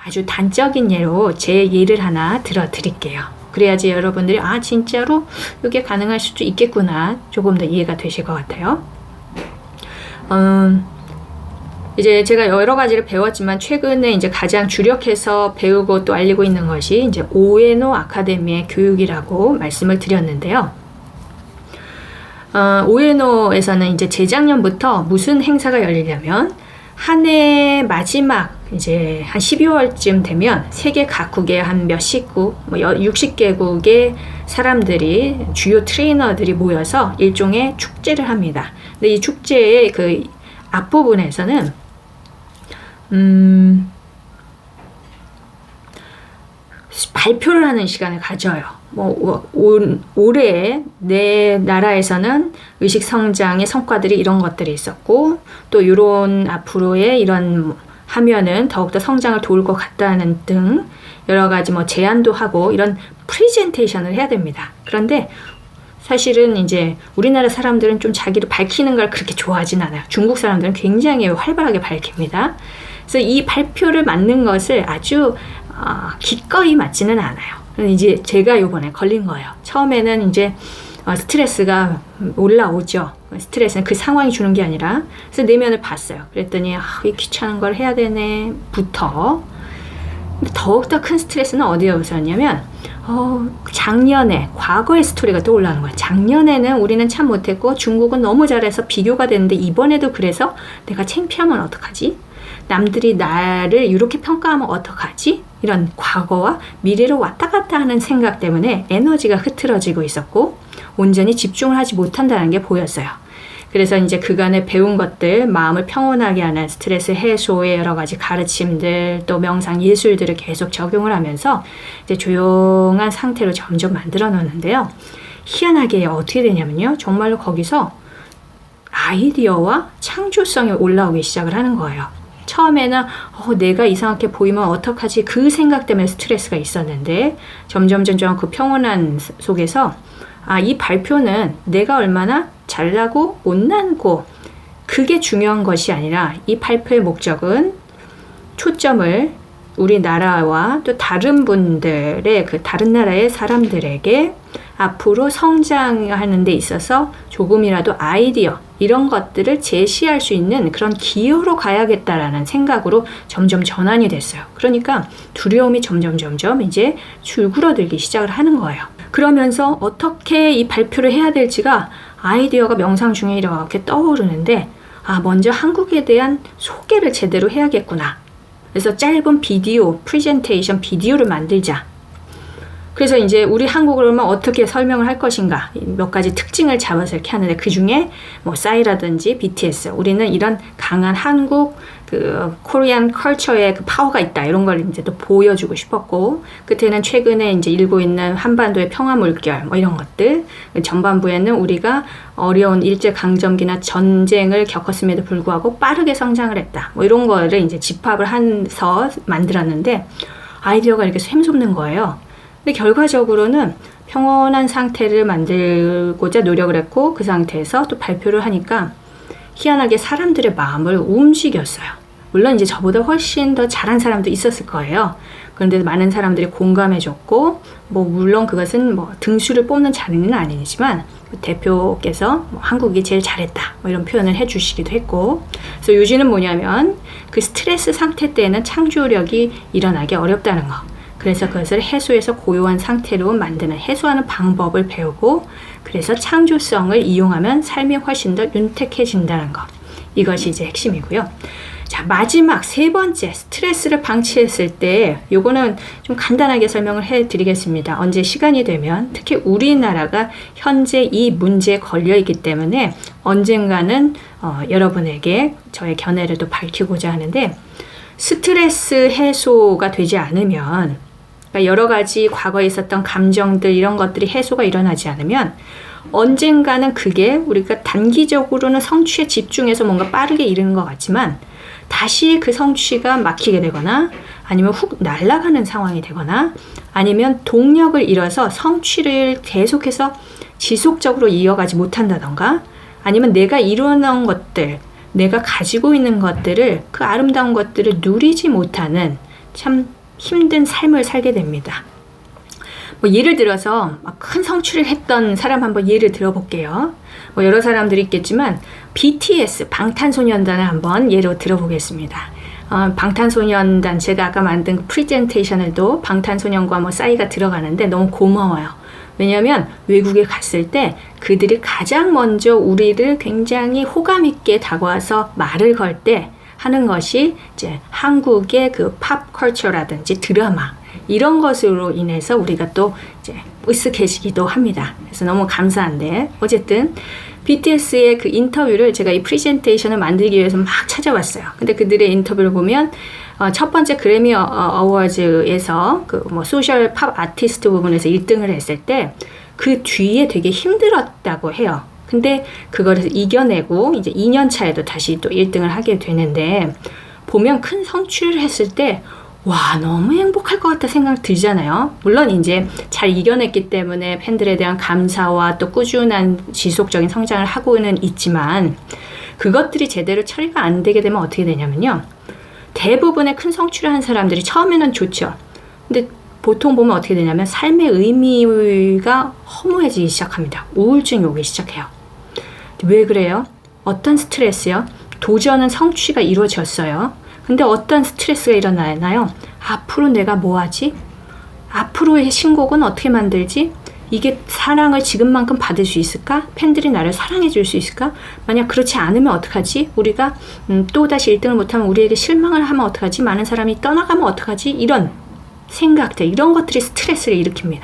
아주 단적인 예로 제 예를 하나 들어 드릴게요. 그래야지 여러분들이 진짜로 이게 가능할 수도 있겠구나 조금 더 이해가 되실 것 같아요. 이제 제가 여러 가지를 배웠지만 최근에 이제 가장 주력해서 배우고 또 알리고 있는 것이 이제 오에노 아카데미의 교육이라고 말씀을 드렸는데요. 오에노에서는 이제 재작년부터 무슨 행사가 열리냐면 한 해 마지막 이제 한 12월쯤 되면 세계 각국의 한 몇십 국, 60개국의 사람들이 주요 트레이너들이 모여서 일종의 축제를 합니다. 근데 이 축제의 그 앞부분에서는 발표를 하는 시간을 가져요. 올해 내 나라에서는 의식 성장의 성과들이 이런 것들이 있었고, 또 이런 앞으로의 이런 하면은 더욱더 성장을 도울 것 같다는 등 여러 가지 제안도 하고 이런 프레젠테이션을 해야 됩니다. 그런데 사실은 이제 우리나라 사람들은 좀 자기를 밝히는 걸 그렇게 좋아하진 않아요. 중국 사람들은 굉장히 활발하게 밝힙니다. 그래서 이 발표를 맡는 것을 아주 기꺼이 맡지는 않아요. 이제 제가 이번에 걸린 거예요. 처음에는 이제 스트레스가 올라오죠. 스트레스는 그 상황이 주는 게 아니라. 그래서 내면을 봤어요. 그랬더니 이 귀찮은 걸 해야 되네 부터. 더욱더 큰 스트레스는 어디에 오셨냐면 작년에 과거의 스토리가 또 올라오는 거예요. 작년에는 우리는 참 못했고 중국은 너무 잘해서 비교가 됐는데 이번에도 그래서 내가 창피하면 어떡하지? 남들이 나를 이렇게 평가하면 어떡하지? 이런 과거와 미래로 왔다 갔다 하는 생각 때문에 에너지가 흐트러지고 있었고 온전히 집중을 하지 못한다는 게 보였어요. 그래서 이제 그간에 배운 것들, 마음을 평온하게 하는 스트레스 해소의 여러 가지 가르침들, 또 명상 예술들을 계속 적용을 하면서 이제 조용한 상태로 점점 만들어 놓는데요. 희한하게 어떻게 되냐면요. 정말로 거기서 아이디어와 창조성이 올라오기 시작을 하는 거예요. 처음에는 내가 이상하게 보이면 어떡하지? 그 생각 때문에 스트레스가 있었는데 점점 그 평온한 속에서 이 발표는 내가 얼마나 잘나고 못나고 그게 중요한 것이 아니라 이 발표의 목적은 초점을 우리나라와 또 다른 분들의 다른 나라의 사람들에게 앞으로 성장하는 데 있어서 조금이라도 아이디어 이런 것들을 제시할 수 있는 그런 기여로 가야겠다라는 생각으로 점점 전환이 됐어요. 그러니까 두려움이 점점 이제 줄그러들기 시작을 하는 거예요. 그러면서 어떻게 이 발표를 해야 될지가 아이디어가 명상 중에 이렇게 떠오르는데 먼저 한국에 대한 소개를 제대로 해야겠구나. 그래서 짧은 비디오, 프레젠테이션 비디오를 만들자. 그래서 이제 우리 한국어로는 어떻게 설명을 할 것인가 몇 가지 특징을 잡아서 이렇게 하는데 그 중에 싸이라든지 BTS 우리는 이런 강한 한국 코리안 컬처의 파워가 있다 이런 걸 이제 또 보여주고 싶었고 끝에는 최근에 이제 일고 있는 한반도의 평화 물결 이런 것들 전반부에는 우리가 어려운 일제강점기나 전쟁을 겪었음에도 불구하고 빠르게 성장을 했다 이런 거를 이제 집합을 해서 만들었는데 아이디어가 이렇게 샘솟는 거예요. 근데 결과적으로는 평온한 상태를 만들고자 노력을 했고 그 상태에서 또 발표를 하니까 희한하게 사람들의 마음을 움직였어요. 물론 이제 저보다 훨씬 더 잘한 사람도 있었을 거예요. 그런데 많은 사람들이 공감해줬고 물론 그것은 등수를 뽑는 자리는 아니지만 대표께서 한국이 제일 잘했다 이런 표현을 해주시기도 했고 그래서 요지는 뭐냐면 그 스트레스 상태 때에는 창조력이 일어나기 어렵다는 거 그래서 그것을 해소해서 고요한 상태로 만드는 해소하는 방법을 배우고 그래서 창조성을 이용하면 삶이 훨씬 더 윤택해진다는 것 이것이 이제 핵심이고요. 자 마지막 세 번째 스트레스를 방치했을 때 요거는 좀 간단하게 설명을 해드리겠습니다. 언제 시간이 되면 특히 우리나라가 현재 이 문제에 걸려 있기 때문에 언젠가는 여러분에게 저의 견해를 또 밝히고자 하는데 스트레스 해소가 되지 않으면 그러니까 여러 가지 과거에 있었던 감정들 이런 것들이 해소가 일어나지 않으면 언젠가는 그게 우리가 단기적으로는 성취에 집중해서 뭔가 빠르게 이르는 것 같지만 다시 그 성취가 막히게 되거나 아니면 훅 날아가는 상황이 되거나 아니면 동력을 잃어서 성취를 계속해서 지속적으로 이어가지 못한다던가 아니면 내가 이루어놓은 것들 내가 가지고 있는 것들을 그 아름다운 것들을 누리지 못하는 참 힘든 삶을 살게 됩니다. 뭐 예를 들어서 큰 성취를 했던 사람 한번 예를 들어볼게요. 뭐 여러 사람들이 있겠지만 BTS 방탄소년단을 한번 예로 들어보겠습니다. 방탄소년단 제가 아까 만든 프레젠테이션에도 방탄소년과 뭐 싸이가 들어가는데 너무 고마워요. 왜냐하면 외국에 갔을 때 그들이 가장 먼저 우리를 굉장히 호감 있게 다가와서 말을 걸 때 하는 것이 이제 한국의 그 팝 컬처라든지 드라마 이런 것으로 인해서 우리가 또 이제 으쓱해지기도 합니다. 그래서 너무 감사한데 어쨌든 BTS의 그 인터뷰를 제가 이 프레젠테이션을 만들기 위해서 막 찾아봤어요. 근데 그들의 인터뷰를 보면 첫 번째 그래미 어워즈에서 그 뭐 소셜 팝 아티스트 부분에서 1등을 했을 때 그 뒤에 되게 힘들었다고 해요. 근데 그걸 이겨내고 이제 2년 차에도 다시 또 1등을 하게 되는데 보면 큰 성취를 했을 때 와, 너무 행복할 것 같다 생각 들잖아요. 물론 이제 잘 이겨냈기 때문에 팬들에 대한 감사와 또 꾸준한 지속적인 성장을 하고는 있지만 그것들이 제대로 처리가 안 되게 되면 어떻게 되냐면요. 대부분의 큰 성취를 한 사람들이 처음에는 좋죠. 근데 보통 보면 어떻게 되냐면 삶의 의미가 허무해지기 시작합니다. 우울증이 오기 시작해요. 왜 그래요? 어떤 스트레스요? 도전은 성취가 이루어졌어요. 근데 어떤 스트레스가 일어나나요? 앞으로 내가 뭐 하지? 앞으로의 신곡은 어떻게 만들지? 이게 사랑을 지금만큼 받을 수 있을까? 팬들이 나를 사랑해 줄 수 있을까? 만약 그렇지 않으면 어떡하지? 우리가 또다시 1등을 못하면 우리에게 실망을 하면 어떡하지? 많은 사람이 떠나가면 어떡하지? 이런 생각들, 이런 것들이 스트레스를 일으킵니다.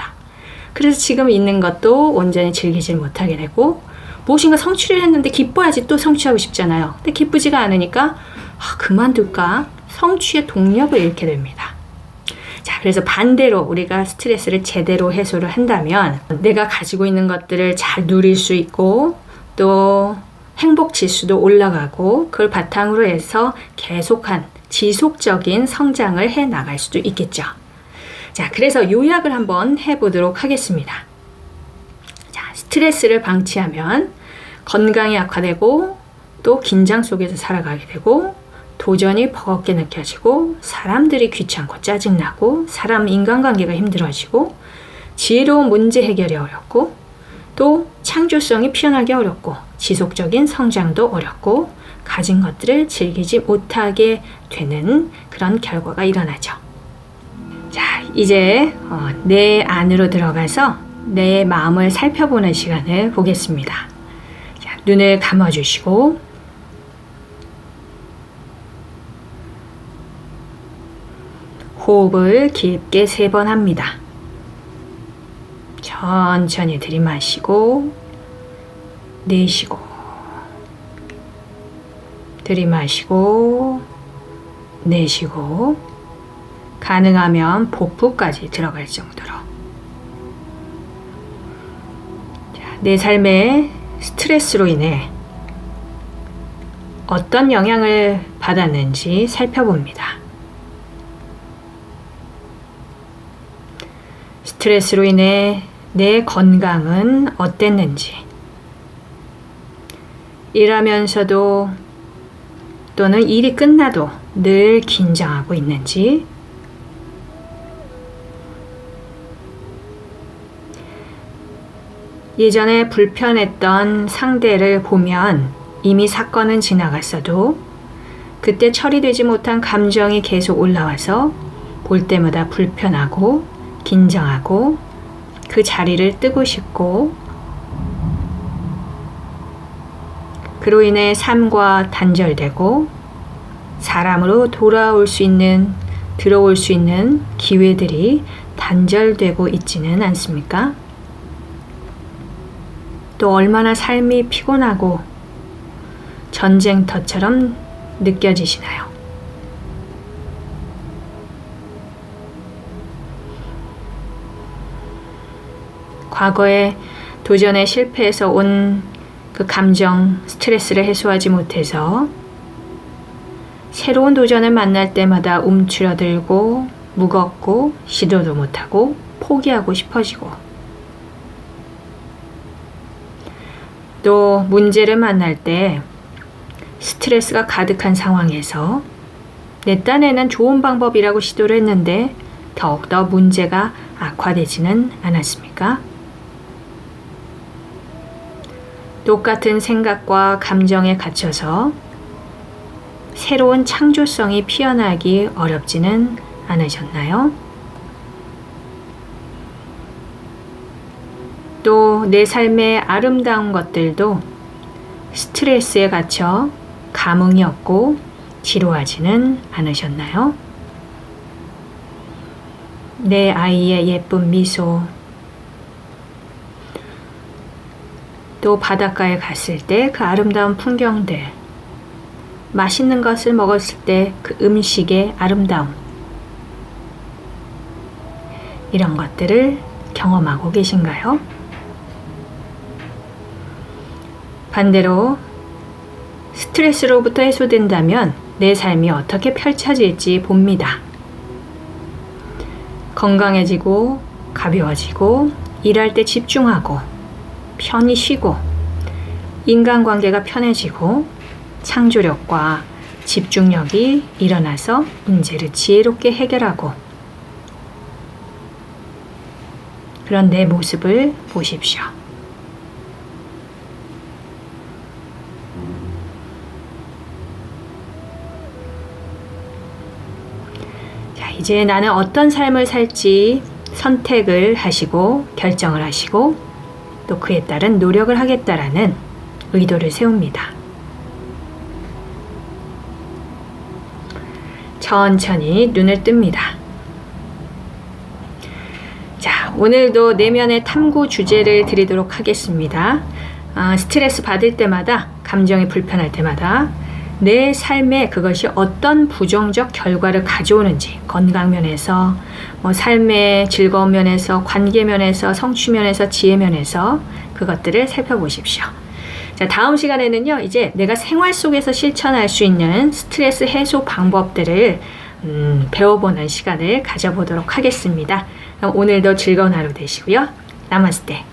그래서 지금 있는 것도 온전히 즐기질 못하게 되고 무엇인가 성취를 했는데 기뻐야지 또 성취하고 싶잖아요. 근데 기쁘지가 않으니까 그만둘까? 성취의 동력을 잃게 됩니다. 자, 그래서 반대로 우리가 스트레스를 제대로 해소를 한다면 내가 가지고 있는 것들을 잘 누릴 수 있고 또 행복 지수도 올라가고 그걸 바탕으로 해서 계속한 지속적인 성장을 해 나갈 수도 있겠죠. 자, 그래서 요약을 한번 해보도록 하겠습니다. 자, 스트레스를 방치하면 건강이 악화되고 또 긴장 속에서 살아가게 되고 도전이 버겁게 느껴지고 사람들이 귀찮고 짜증나고 사람 인간관계가 힘들어지고 지혜로운 문제 해결이 어렵고 또 창조성이 피어나기 어렵고 지속적인 성장도 어렵고 가진 것들을 즐기지 못하게 되는 그런 결과가 일어나죠. 자, 이제 내 안으로 들어가서 내 마음을 살펴보는 시간을 보겠습니다. 자, 눈을 감아주시고 호흡을 깊게 3번 합니다. 천천히 들이마시고 내쉬고 들이마시고 내쉬고 가능하면 복부까지 들어갈 정도로 내 삶의 스트레스로 인해 어떤 영향을 받았는지 살펴봅니다. 스트레스로 인해 내 건강은 어땠는지, 일하면서도 또는 일이 끝나도 늘 긴장하고 있는지, 예전에 불편했던 상대를 보면 이미 사건은 지나갔어도 그때 처리되지 못한 감정이 계속 올라와서 볼 때마다 불편하고 긴장하고 그 자리를 뜨고 싶고 그로 인해 삶과 단절되고 사람으로 돌아올 수 있는, 들어올 수 있는 기회들이 단절되고 있지는 않습니까? 또 얼마나 삶이 피곤하고 전쟁터처럼 느껴지시나요? 과거에 도전에 실패해서 온 그 감정, 스트레스를 해소하지 못해서 새로운 도전을 만날 때마다 움츠러들고 무겁고 시도도 못하고 포기하고 싶어지고 또 문제를 만날 때 스트레스가 가득한 상황에서 내 딴에는 좋은 방법이라고 시도를 했는데 더욱더 문제가 악화되지는 않았습니까? 똑같은 생각과 감정에 갇혀서 새로운 창조성이 피어나기 어렵지는 않으셨나요? 또 내 삶의 아름다운 것들도 스트레스에 갇혀 감흥이 없고 지루하지는 않으셨나요? 내 아이의 예쁜 미소, 또 바닷가에 갔을 때 그 아름다운 풍경들, 맛있는 것을 먹었을 때 그 음식의 아름다움, 이런 것들을 경험하고 계신가요? 반대로 스트레스로부터 해소된다면 내 삶이 어떻게 펼쳐질지 봅니다. 건강해지고 가벼워지고 일할 때 집중하고 편히 쉬고 인간관계가 편해지고 창조력과 집중력이 일어나서 문제를 지혜롭게 해결하고 그런 내 모습을 보십시오. 자, 이제 나는 어떤 삶을 살지 선택을 하시고 결정을 하시고 또 그에 따른 노력을 하겠다라는 의도를 세웁니다. 천천히 눈을 뜹니다. 자, 오늘도 내면의 탐구 주제를 드리도록 하겠습니다. 스트레스 받을 때마다, 감정이 불편할 때마다 내 삶에 그것이 어떤 부정적 결과를 가져오는지, 건강 면에서, 삶의 즐거운 면에서, 관계 면에서, 성취 면에서, 지혜 면에서 그것들을 살펴보십시오. 자, 다음 시간에는요, 이제 내가 생활 속에서 실천할 수 있는 스트레스 해소 방법들을 배워보는 시간을 가져보도록 하겠습니다. 그럼 오늘도 즐거운 하루 되시고요. 나마스테.